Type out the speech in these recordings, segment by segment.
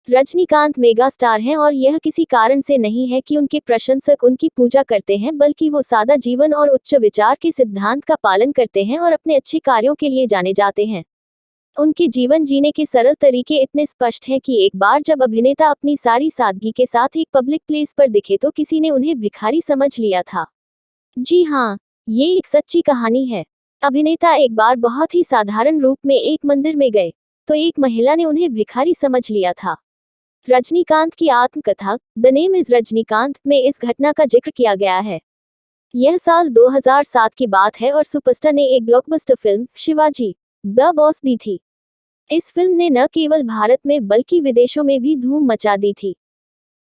Rajinikanth mega star हैं और यह किसी कारण से नहीं है कि उनके प्रशंसक उनकी पूजा करते हैं, बल्कि वो सादा जीवन और उच्च विचार के सिद्धांत का पालन करते हैं और अपने अच्छे कार्यों के लिए जाने जाते हैं। उनके जीवन जीने के सरल तरीके इतने स्पष्ट हैं कि एक बार जब अभिनेता अपनी सारी सादगी के साथ एक पब्लिक प्लेस पर दिखे तो किसी ने उन्हें भिखारी समझ लिया था। जी हाँ, ये एक सच्ची कहानी है। अभिनेता एक बार बहुत ही साधारण रूप में एक मंदिर में गए, तो एक महिला ने उन्हें भिखारी समझ लिया था। रजनीकांत की आत्मकथा द नेम इज रजनीकांत में इस घटना का जिक्र किया गया है। यह साल 2007 की बात है और सुपरस्टार ने एक blockbuster film Sivaji the boss दी थी। इस फिल्म ने न केवल भारत में बल्कि विदेशों में भी धूम मचा दी थी।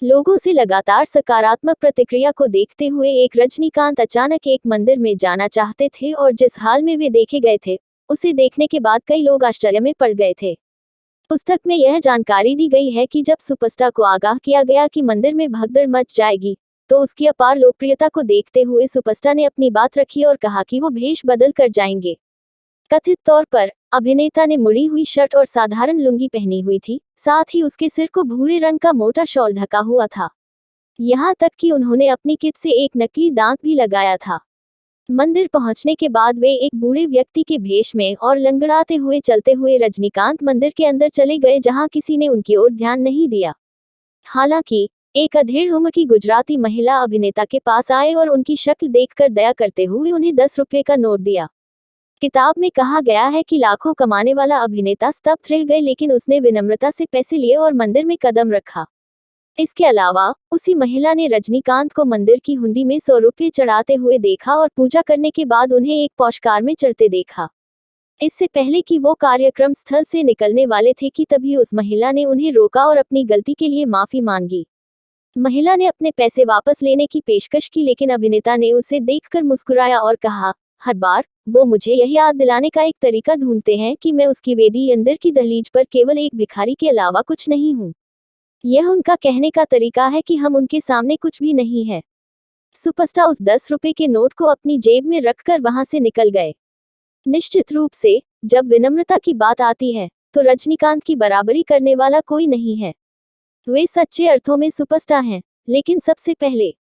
लोगों से लगातार सकारात्मक प्रतिक्रिया को देखते हुए एक रजनीकांत अचानक एक मंदिर में जाना चाहते थे और जिस हाल में वे देखे गए थे, उसे देखने के बाद कई लोग आश्चर्य में पड़ गए थे। पुस्तक में यह जानकारी दी गई है कि जब सुपरस्टार को आगाह किया गया कि मंदिर में भगदड़ मच जाएगी, तो उसकी अपार लोकप्रियता को देखते हुए सुपरस्टार ने अपनी बात रखी और कहा कि वो भेष बदल कर जाएंगे। कथित तौर पर अभिनेता ने मुड़ी हुई शर्ट और साधारण लुंगी पहनी हुई थी, साथ ही उसके सिर को भूरे रंग का मोटा शॉल ढका हुआ था। यहाँ तक कि उन्होंने अपनी किट से एक नकली दांत भी लगाया था। मंदिर पहुंचने के बाद वे एक बूढ़े व्यक्ति के भेष में और लंगड़ाते हुए चलते हुए रजनीकांत मंदिर के अंदर चले गए, जहां किसी ने उनकी ओर ध्यान नहीं दिया। हालांकि एक अधेड़ उम्र की गुजराती महिला अभिनेता के पास आए और उनकी शक्ल देखकर दया करते हुए उन्हें 10 रुपये का नोट दिया। किताब में कहा गया है कि लाखों कमाने वाला अभिनेता स्तब्ध रह गए, लेकिन उसने विनम्रता से पैसे लिए और मंदिर में कदम रखा। इसके अलावा उसी महिला ने रजनीकांत को मंदिर की हुंडी में 100 रुपये चढ़ाते हुए देखा और पूजा करने के बाद उन्हें एक पॉश कार में चढ़ते देखा। इससे पहले कि वो कार्यक्रम स्थल से निकलने वाले थे कि तभी उस महिला ने उन्हें रोका और अपनी गलती के लिए माफी मांगी। महिला ने अपने पैसे वापस लेने की पेशकश की, लेकिन अभिनेता ने उसे देखकर मुस्कुराया और कहा, हर बार वो मुझे यह याद दिलाने का एक तरीका ढूंढते हैं कि मैं उसकी वेदी अंदर की दहलीज पर केवल एक भिखारी के अलावा कुछ नहीं हूँ। यह उनका कहने का तरीका है कि हम उनके सामने कुछ भी नहीं है। सुपरस्टार उस 10 रुपये के नोट को अपनी जेब में रखकर वहां से निकल गए। निश्चित रूप से जब विनम्रता की बात आती है, तो रजनीकांत की बराबरी करने वाला कोई नहीं है। वे सच्चे अर्थों में सुपरस्टार हैं, लेकिन सबसे पहले